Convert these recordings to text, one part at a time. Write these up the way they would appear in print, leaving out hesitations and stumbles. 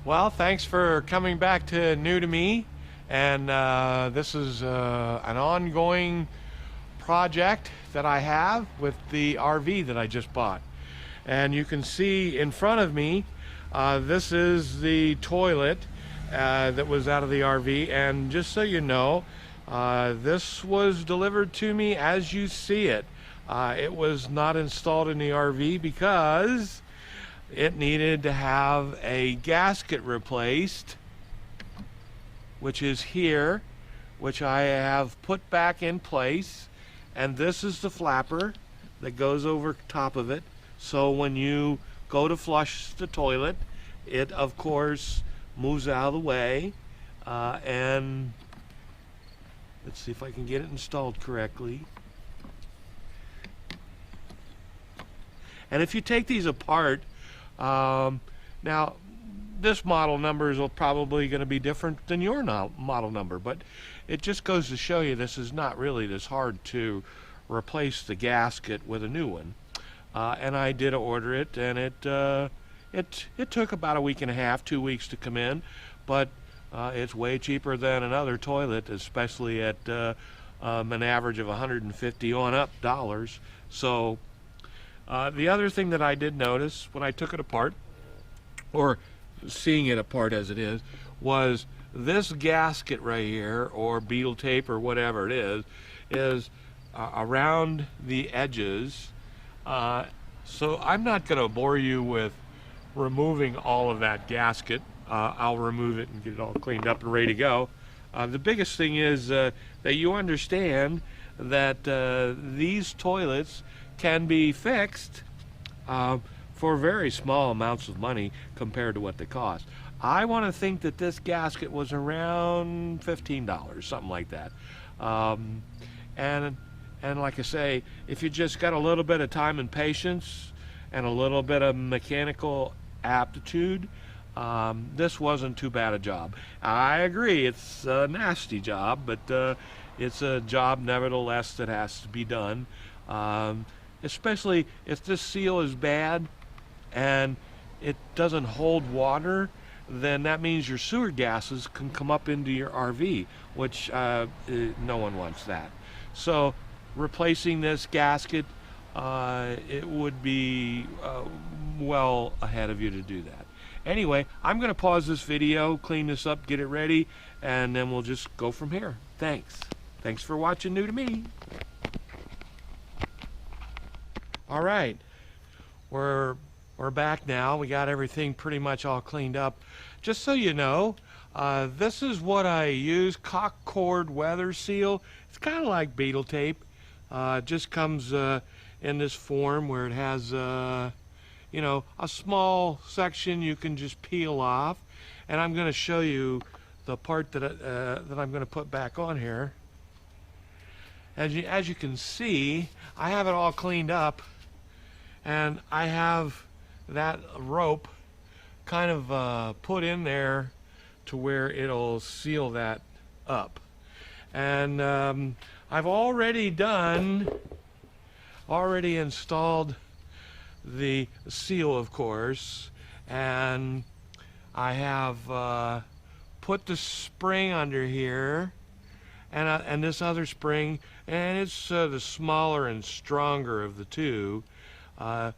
Well, thanks for coming back to New to Me. And this is an ongoing project that I have with the RV that I just bought. And you can see in front of me, this is the toilet that was out of the RV. And just so you know, this was delivered to me as you see it. It was not installed in the RV because it needed to have a gasket replaced, which is here, which I have put back in place. And this is the flapper that goes over top of it. So when you go to flush the toilet, it of course moves out of the way. And let's see if I can get it installed correctly. And if you take these apart, now this model number is probably going to be different than your model number, but it just goes to show you this is not really this hard to replace the gasket with a new one. And I did order it, and it took about a week and a half, 2 weeks to come in, but it's way cheaper than another toilet, especially at an average of 150 on up dollars. So the other thing that I did notice when I took it apart, or seeing it apart as it is, was this gasket right here, or beetle tape, or whatever it is around the edges. So I'm not going to bore you with removing all of that gasket. I'll remove it and get it all cleaned up and ready to go. The biggest thing is that you understand that these toilets can be fixed for very small amounts of money compared to what they cost. I want to think that this gasket was around $15, something like that. And like I say, if you just got a little bit of time and patience and a little bit of mechanical aptitude, this wasn't too bad a job. I agree, it's a nasty job, but it's a job nevertheless that has to be done. Especially if this seal is bad and it doesn't hold water, then that means your sewer gases can come up into your RV, which no one wants that. So replacing this gasket, it would be well ahead of you to do that. Anyway, I'm going to pause this video, clean this up, get it ready, and then we'll just go from here. Thanks for watching New to Me. All right, we're back now. We got everything pretty much all cleaned up. Just so you know, this is what I use, Caulk Cord Weather Seal. It's kind of like beetle tape. It just comes in this form where it has, you know, a small section you can just peel off. And I'm going to show you the part that I'm going to put back on here. As you can see, I have it all cleaned up. And I have that rope kind of put in there to where it'll seal that up. And I've already installed the seal, of course, and I have put the spring under here, and this other spring, and it's the smaller and stronger of the two.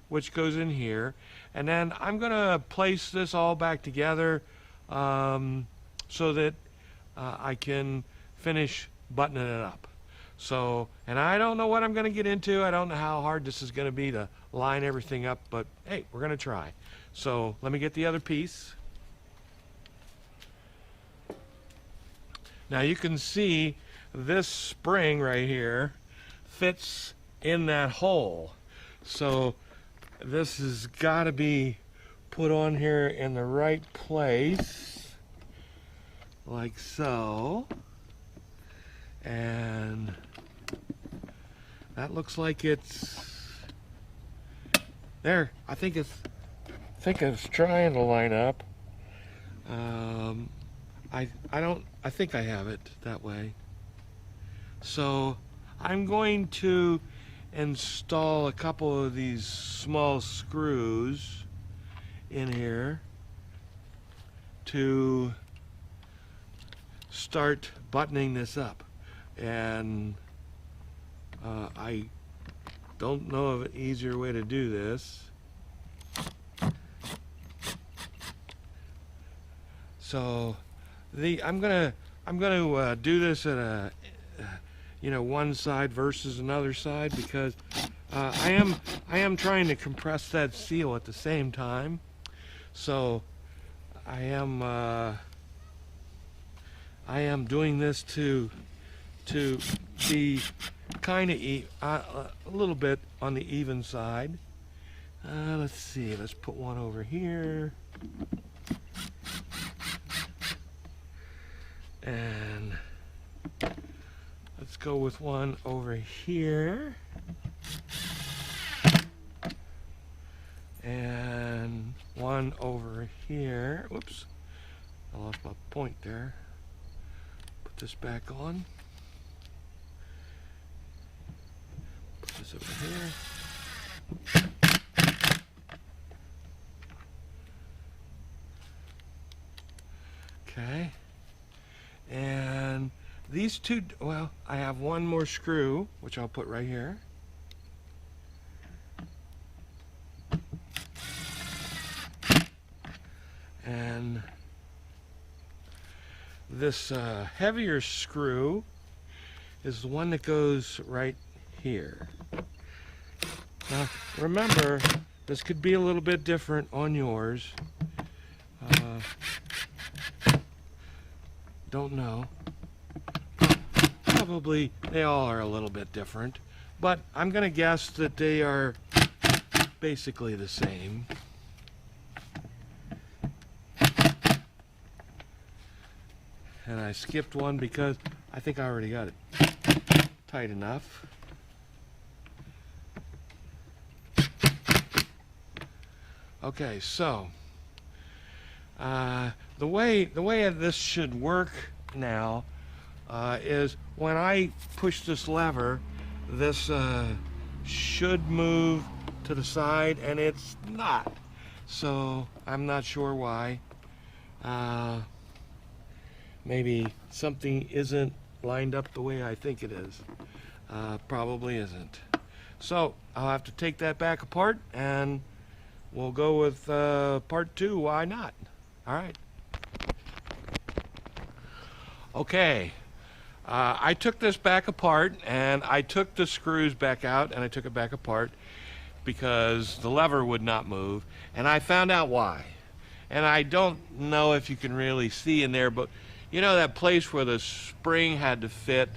Which goes in here, and then I'm gonna place this all back together so that I can finish buttoning it up. So, and I don't know what I'm gonna get into. I don't know how hard this is gonna be to line everything up, but hey, we're gonna try. So let me get the other piece. Now you can see this spring right here fits in that hole. So this has got to be put on here in the right place, like so. And that looks like it's there. I think it's trying to line up. I think I have it that way. So I'm going to install a couple of these small screws in here, to start buttoning this up. And I don't know of an easier way to do this. So I'm gonna do this at a one side versus another side, because I am trying to compress that seal at the same time. So I am doing this to be kind of a little bit on the even side. Let's see, let's put one over here. And let's go with one over here. And one over here. Whoops, I lost my point there. Put this back on. Put this over here. Okay. And these two, well, I have one more screw, which I'll put right here. And this heavier screw is the one that goes right here. Now, remember, this could be a little bit different on yours. Don't know. Probably they all are a little bit different, but I'm going to guess that they are basically the same. And I skipped one because I think I already got it tight enough. Okay, so the way this should work now is when I push this lever, this should move to the side, and it's not. So I'm not sure why. Maybe something isn't lined up the way I think it is. Probably isn't. So I'll have to take that back apart, and we'll go with part 2. Why not? All right. Okay. I took this back apart, and I took the screws back out, and I took it back apart because the lever would not move, and I found out why. And I don't know if you can really see in there, but you know that place where the spring had to fit?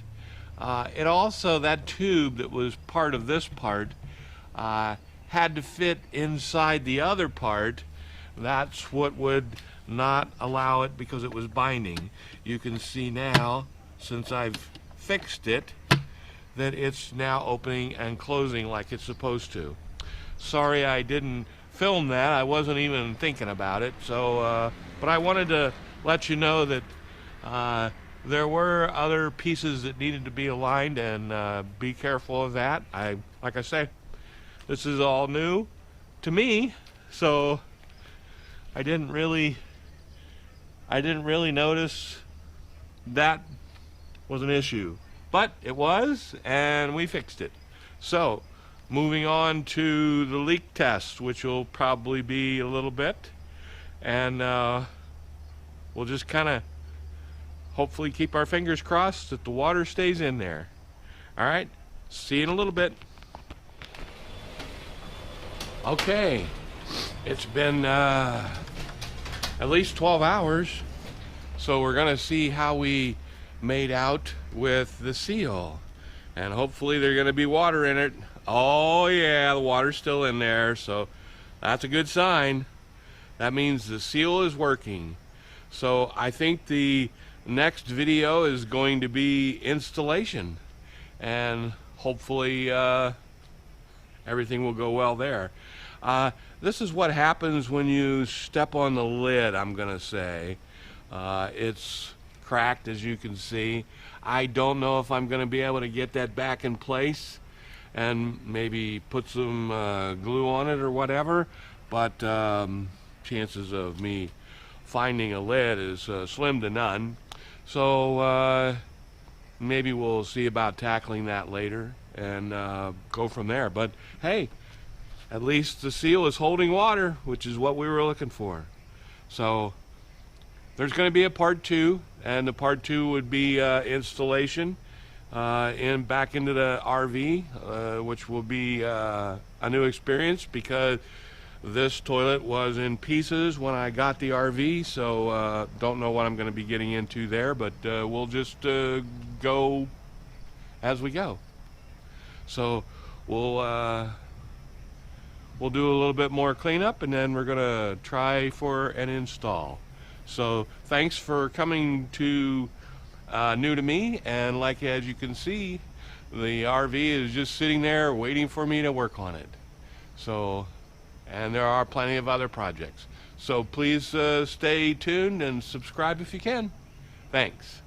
It also, that tube that was part of this part, had to fit inside the other part. That's what would not allow it because it was binding. You can see now, since I've fixed it, that it's now opening and closing like it's supposed to. Sorry I didn't film that. I wasn't even thinking about it. So, but I wanted to let you know that there were other pieces that needed to be aligned, and be careful of that. Like I say, this is all new to me, so I didn't really notice that was an issue, but it was, and we fixed it. So moving on to the leak test, which will probably be a little bit, and we'll just kind of hopefully keep our fingers crossed that the water stays in there. All right, see you in a little bit. Okay, it's been at least 12 hours, so we're gonna see how we made out with the seal, and hopefully there's gonna be water in it. Oh yeah, the water's still in there, so that's a good sign. That means the seal is working. So I think the next video is going to be installation, and hopefully everything will go well there. This is what happens when you step on the lid, I'm gonna say. It's cracked, as you can see. I don't know if I'm gonna be able to get that back in place and maybe put some glue on it or whatever, but chances of me finding a lid is slim to none. So maybe we'll see about tackling that later and go from there. But hey, at least the seal is holding water, which is what we were looking for. So there's going to be a part 2, and the part 2 would be installation back into the RV, which will be a new experience because this toilet was in pieces when I got the RV, so don't know what I'm going to be getting into there, but we'll just go as we go. So we'll do a little bit more cleanup, and then we're going to try for an install. So thanks for coming to New to Me, and like as you can see, the RV is just sitting there waiting for me to work on it. So, and there are plenty of other projects. So please stay tuned and subscribe if you can. Thanks.